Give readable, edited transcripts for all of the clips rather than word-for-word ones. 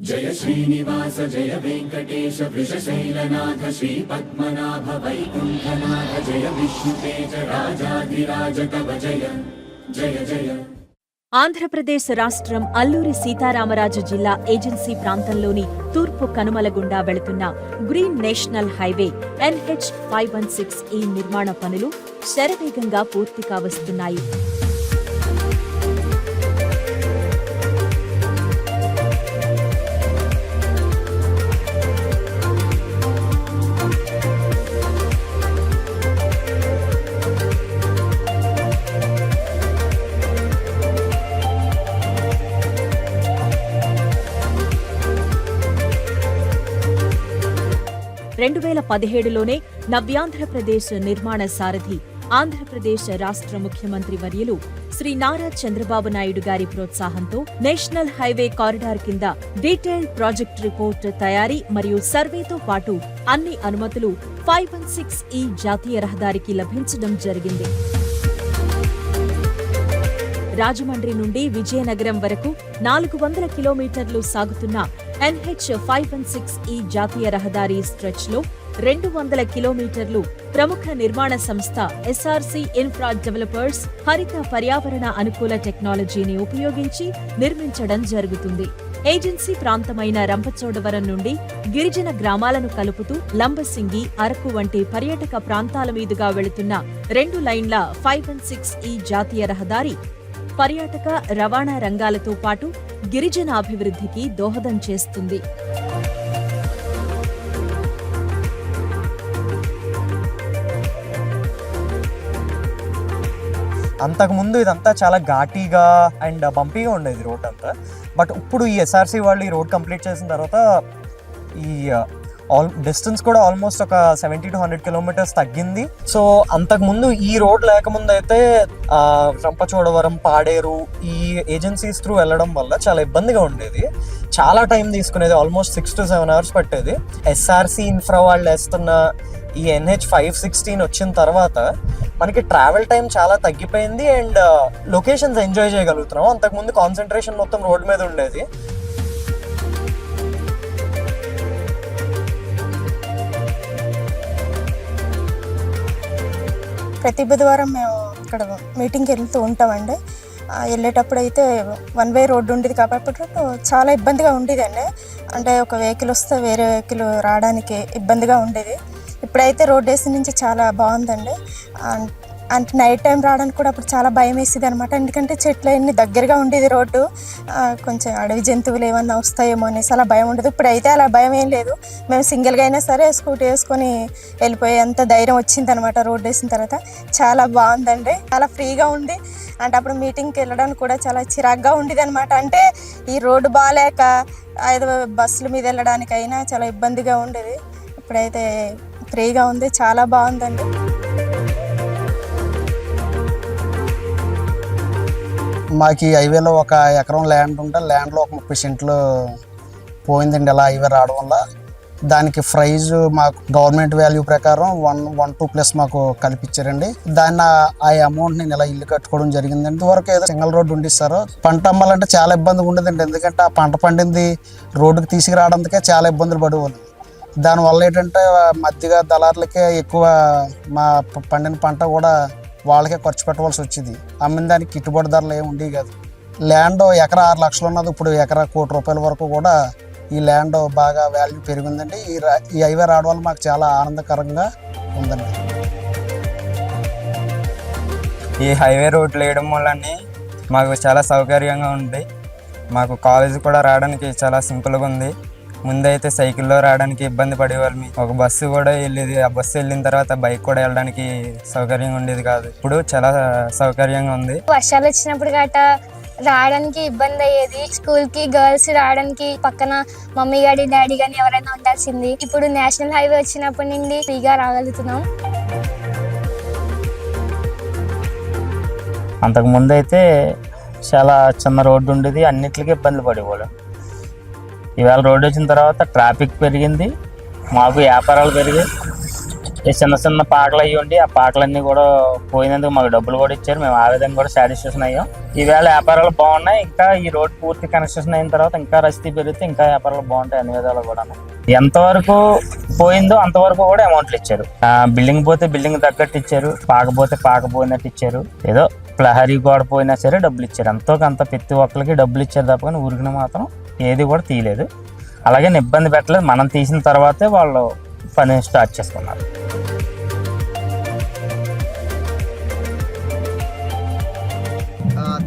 जय श्रीनिवास जय वेंकटेश वृषशैलनाथ श्री पद्मनाभ वैकुंठनाथ जय विष्णुतेज राजाधिराज तव जय जय जय। ఆంధ్రప్రదేశ్ రాష్ట్రం అల్లూరి సీతారామరాజు జిల్లా ఏజెన్సీ ప్రాంతంలోని తూర్పు కనుమల గుండా వెళుతున్న గ్రీన్ నేషనల్ హైవే NH 516 ఈ నిర్మాణ పనులు శరవేగంగా పూర్తి కావస్తున్నాయి. రెండు 2017లోనే నవ్యాంధ్రప్రదేశ్ నిర్మాణ సారథి ఆంధ్రప్రదేశ్ రాష్ట్ర ముఖ్యమంత్రి వర్యులు శ్రీ నారా చంద్రబాబు నాయుడు గారి ప్రోత్సాహంతో నేషనల్ హైవే కారిడార్ కింద డీటెయిల్డ్ ప్రాజెక్ట్ రిపోర్ట్ తయారీ మరియు సర్వేతో పాటు అన్ని అనుమతులు 516 ఈ జాతీయ రహదారికి లభించడం జరిగింది. రాజమండ్రి నుండి విజయనగరం వరకు 400 కిలోమీటర్లు సాగుతున్న NH 516 ఈ జాతీయ రహదారి స్ట్రెచ్లో 200 కిలోమీటర్లు ప్రముఖ నిర్మాణ సంస్థ SRC ఇన్ఫ్రా డెవలపర్స్ హరిత పర్యావరణ అనుకూల టెక్నాలజీని ఉపయోగించి నిర్మించడం జరుగుతుంది. ఏజెన్సీ ప్రాంతమైన రంపచోడవరం నుండి గిరిజన గ్రామాలను కలుపుతూ లంబసింగి, అరకు వంటి పర్యాటక ప్రాంతాల మీదుగా వెళుతున్న 2 లైన్ల 516 ఈ జాతీయ రహదారి పర్యాటక, రవాణా రంగాలతో పాటు గిరిజన అభివృద్ధికి దోహదం చేస్తుంది. అంతకుముందు ఇదంతా చాలా ఘాటీగా అండ్ బంపీగా ఉండేది రోడ్ అంతా. బట్ ఇప్పుడు ఈ SRC వాళ్ళు ఈ రోడ్ కంప్లీట్ చేసిన తర్వాత ఈ డిస్టెన్స్ కూడా ఆల్మోస్ట్ ఒక 70 to 100 కిలోమీటర్స్ తగ్గింది. సో అంతకుముందు ఈ రోడ్ లేకముందు అయితే రంపచోడవరం, పాడేరు ఈ ఏజెన్సీస్ త్రూ వెళ్ళడం వల్ల చాలా ఇబ్బందిగా ఉండేది. చాలా టైం తీసుకునేది, ఆల్మోస్ట్ 6 to 7 hours పట్టేది. SRC ఇన్ఫ్రా వాళ్ళు వేస్తున్న ఈ NH 516 వచ్చిన తర్వాత మనకి ట్రావెల్ టైం చాలా తగ్గిపోయింది అండ్ లొకేషన్స్ ఎంజాయ్ చేయగలుగుతున్నాం. అంతకుముందు కాన్సన్ట్రేషన్ మొత్తం రోడ్ మీద ఉండేది. ప్రతి బుధవారం మేము ఇక్కడ మీటింగ్కి వెళ్తూ ఉంటామండి. వెళ్ళేటప్పుడు అయితే 1 way రోడ్డు ఉండేది కాబట్టి చాలా ఇబ్బందిగా ఉండేదండి. అంటే ఒక వెహికల్ వస్తే వేరే వెహికల్ రావడానికి ఇబ్బందిగా ఉండేది. ఇప్పుడైతే రోడ్ వేసి నుంచి చాలా బాగుందండి. అంటే నైట్ టైం రావడానికి కూడా అప్పుడు చాలా భయం వేసేది అనమాట. ఎందుకంటే చెట్లు అన్ని దగ్గరగా ఉండేది రోడ్డు, కొంచెం అడవి జంతువులు ఏమన్నా వస్తాయేమో అనేసి అలా భయం ఉండదు. ఇప్పుడైతే అలా భయం ఏం లేదు. మేము సింగిల్గా అయినా సరే స్కూటీ వేసుకొని వెళ్ళిపోయేంత ధైర్యం వచ్చింది అనమాట. రోడ్డు వేసిన తర్వాత చాలా బాగుందండి, చాలా ఫ్రీగా ఉంది. అంటే అప్పుడు మీటింగ్కి వెళ్ళడానికి కూడా చాలా చిరాగ్గా ఉండేది అనమాట. అంటే ఈ రోడ్డు బాగాలేక ఏదో బస్సుల మీద వెళ్ళడానికైనా చాలా ఇబ్బందిగా ఉండేది. ఇప్పుడైతే ఫ్రీగా ఉంది, చాలా బాగుందండి. మాకు ఈ హైవేలో ఒక ఎకరం ల్యాండ్ ఉంటే ల్యాండ్లో ఒక 30 సెంట్లు పోయిందండి. అలా హైవే రావడం వల్ల దానికి ప్రైజ్ మాకు గవర్నమెంట్ వాల్యూ ప్రకారం 112+ మాకు కల్పించారండి. దాన్ని ఆ అమౌంట్ నేను ఇలా ఇల్లు కట్టుకోవడం జరిగింది. ఇంతవరకు ఏదో సింగిల్ రోడ్డు ఉండిస్తారు. పంట అమ్మాలంటే చాలా ఇబ్బందిగా ఉండేదండి. ఎందుకంటే ఆ పంట పండింది రోడ్డుకి తీసుకురావడానికే చాలా ఇబ్బందులు పడేవాళ్ళు. దానివల్ల ఏంటంటే మధ్యగా దళారులకే ఎక్కువ మా పండిన పంట కూడా వాళ్ళకే ఖర్చు పెట్టవలసి వచ్చేది. అమ్మిన దానికి గిట్టుబాటు ధరలు ఏమి ఉండేవి కాదు. ల్యాండ్ ఎకరా 6 లక్షలు ఉన్నది ఇప్పుడు ఎకరా ₹1 కోటి వరకు కూడా ఈ ల్యాండ్ బాగా వాల్యూ పెరిగిందండి. ఈ హైవే రావడం వల్ల మాకు చాలా ఆనందకరంగా ఉందండి. ఈ హైవే రోడ్లు వేయడం వల్ల మాకు చాలా సౌకర్యంగా ఉంది. మాకు కాలేజీ కూడా రావడానికి చాలా సింపుల్గా ఉంది. ముందైతే సైకిల్లో రావడానికి ఇబ్బంది పడేవాళ్ళం. ఒక బస్సు కూడా వెళ్ళేది, ఆ బస్సు వెళ్ళిన తర్వాత బైక్ కూడా వెళ్ళడానికి సౌకర్యంగా ఉండేది కాదు. ఇప్పుడు చాలా సౌకర్యంగా ఉంది. వర్షాలు వచ్చినప్పుడు గట్రా రావడానికి ఇబ్బంది అయ్యేది. స్కూల్ కి గర్ల్స్ రావడానికి పక్కన మమ్మీ గాని డాడీ గాని ఎవరైనా ఉండాల్సింది. ఇప్పుడు నేషనల్ హైవే వచ్చినప్పటి నుండి ఫ్రీగా రాగలుగుతున్నాం. అంతకు ముందు అయితే చాలా చిన్న రోడ్డు ఉండేది, అన్నిటికీ ఇబ్బందులు పడేవాళ్ళం. ఇవాళ రోడ్డు వచ్చిన తర్వాత ట్రాఫిక్ పెరిగింది, మాకు వ్యాపారాలు పెరిగాయి, ఈ చిన్న చిన్న పాకలు అయ్యి ఉండి ఆ పాకలన్నీ కూడా పోయినందుకు మాకు డబ్బులు కూడా ఇచ్చారు. మేము ఆ విధంగా కూడా సాటిస్ఫాక్షన్ అయ్యాం. ఈవేళ వ్యాపారాలు బాగున్నాయి. ఇంకా ఈ రోడ్ పూర్తి కన్స్ట్రక్షన్ అయిన తర్వాత ఇంకా రస్తీ పెరిగితే ఇంకా వ్యాపారాలు బాగుంటాయి అన్ని విధాలు కూడా. ఎంతవరకు పోయిందో అంతవరకు కూడా అమౌంట్లు ఇచ్చారు. బిల్డింగ్ పోతే బిల్డింగ్ తగ్గట్టు ఇచ్చారు, పాకపోతే పాక పోయినట్టు ఇచ్చారు. ఏదో ప్రహరీ గోడ పోయినా సరే డబ్బులు ఇచ్చారు. ఎంతో కొంత ప్రతి ఒక్కరికి డబ్బులు ఇచ్చారు తప్ప కానీ ఊరికిన మాత్రం ఏది కూడా తీయలేదు. అలాగే ఇబ్బంది పెట్టలేదు. మనం తీసిన తర్వాతే వాళ్ళు పని స్టార్ట్ చేసుకున్నారు.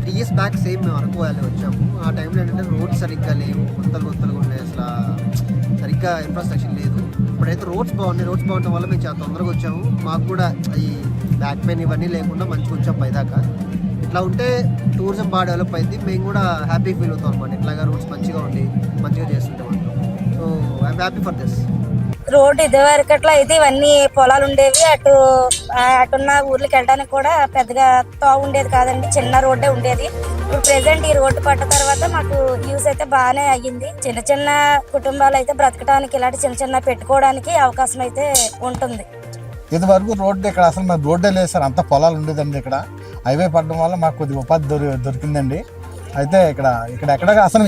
3 years బ్యాక్ సేమ్ మేము అరకు వ్యాలీ వచ్చాము. ఆ టైంలో ఏంటంటే రోడ్స్ సరిగ్గా లేవు, గుంతలుగా ఉన్నాయి, అసలు సరిగ్గా ఇన్ఫ్రాస్ట్రక్చర్ లేదు. ఇప్పుడైతే రోడ్స్ బాగున్నాయి. రోడ్స్ బాగుండడం వల్ల మేము చాలా తొందరగా వచ్చాము. మాకు కూడా ఈ బ్యాక్ పెయిన్ ఇవన్నీ లేకుండా మంచిగా వచ్చాం పైదాకా. ఇట్లా ఉంటే టూరిజం బాగా డెవలప్ అయింది. మేము కూడా హ్యాపీ ఫీల్ అవుతాం అనమాట. ఇట్లాగా రోడ్స్ మంచిగా ఉండి మంచిగా చేస్తుంటాం అంటాం. So I'm happy for this. Road ఇదివరకట్లో అయితే ఇవన్నీ పొలాలు ఉండేవి. అటున్న ఊర్లకి వెళ్ళడానికి కూడా పెద్దగా తావు ఉండేది కాదండి, చిన్న రోడ్డే ఉండేది. ఇప్పుడు ప్రెసెంట్ ఈ రోడ్డు పట్ట తర్వాత మాకు యూజ్ అయితే బాగానే అయ్యింది. చిన్న చిన్న కుటుంబాలు అయితే బ్రతకడానికి ఇలాంటి చిన్న చిన్న పెట్టుకోవడానికి అవకాశం అయితే ఉంటుంది. ఇది వరకు రోడ్డు ఇక్కడ అసలు మాకు రోడ్డే లేదు సార్, అంత పొలాలు ఉండేదండి. ఇక్కడ హైవే పడడం వల్ల మాకు కొద్దిగా ఉపాధి దొరికిందండి. అయితే ఇక్కడ అసలు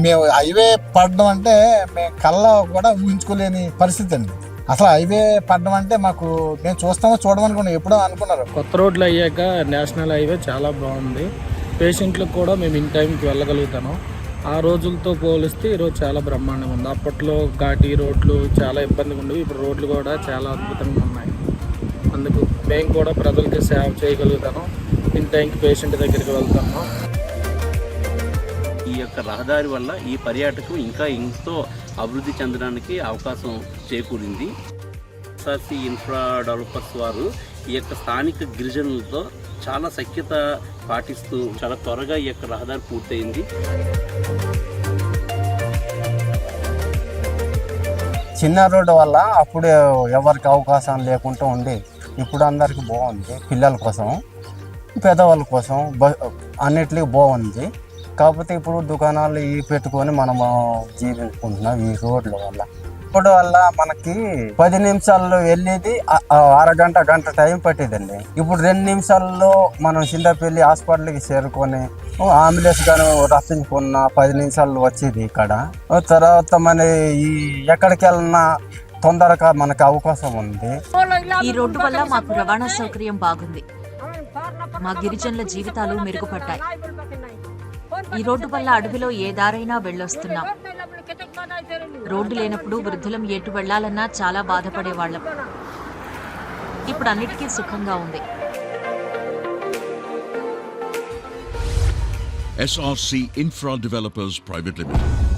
మేము హైవే పడడం అంటే మేము కళ్ళ కూడా ఊహించుకోలేని పరిస్థితి అండి. అసలు హైవే పడడం అంటే మాకు మేము చూడమనుకున్నాం, ఎప్పుడో అనుకున్నారు. కొత్త రోడ్లు అయ్యాక నేషనల్ హైవే చాలా బాగుంది. పేషెంట్లకు కూడా మేము ఇన్ టైంకి వెళ్ళగలుగుతాము. ఆ రోజులతో పోలిస్తే ఈరోజు చాలా బ్రహ్మాండంగా ఉంది. అప్పట్లో ఘాటీ రోడ్లు చాలా ఇబ్బందిగా ఉండేవి. ఇప్పుడు రోడ్లు కూడా చాలా అద్భుతంగా ఉన్నాయి. అందుకు మేము కూడా ప్రజలకి సేవ చేయగలుగుతాను. ఇన్ టైంకి పేషెంట్ దగ్గరికి వెళ్తాము. ఈ యొక్క రహదారి వల్ల ఈ పర్యాటకం ఇంకా ఎంతో అభివృద్ధి చెందడానికి అవకాశం చేకూరింది. ఎస్ఆర్సి ఇన్ఫ్రా డెవలపర్స్ వారు ఈ యొక్క స్థానిక గిరిజనులతో చాలా సఖ్యత పాటిస్తూ చాలా త్వరగా ఈ యొక్క రహదారి పూర్తయింది. చిన్న రోడ్డు వల్ల అప్పుడు ఎవరికి అవకాశం లేకుండా ఉండి ఇప్పుడు అందరికి బాగుంది. పిల్లల కోసం, పెద్దవాళ్ళ కోసం అన్నిటికీ బాగుంది. కాకపోతే ఇప్పుడు దుకాణాలు పెట్టుకొని మనము జీవించుకుంటున్నాం ఈ రోడ్ల వల్ల. రోడ్డు వల్ల మనకి 10 నిమిషాల్లో వెళ్ళేది అరగంట గంట టైం పట్టేదండి. ఇప్పుడు 2 నిమిషాల్లో మనం చింతపల్లి హాస్పిటల్కి చేరుకొని అంబులెన్స్ కానీ రప్పించుకున్న 10 నిమిషాల్లో వచ్చేది ఇక్కడ. తర్వాత మన ఈ ఎక్కడికి వెళ్ళినా తొందరగా మనకు అవకాశం ఉంది. ఈ రోడ్డు వల్ల మాకు రవాణా సౌకర్యం బాగుంది. మా గిరిజనుల జీవితాలు మెరుగుపడ్డాయి. ఈ రోడ్డు వల్ల అడవిలో ఏ దారైనా వెళ్ళొస్తున్నాం. రోడ్డు లేనప్పుడు వృద్ధులం ఎటు వెళ్లాలన్నా చాలా బాధపడేవాళ్లం. ఇప్పుడు అన్నిటికీ సుఖంగా ఉంది. SRC Infra Developers Private Limited.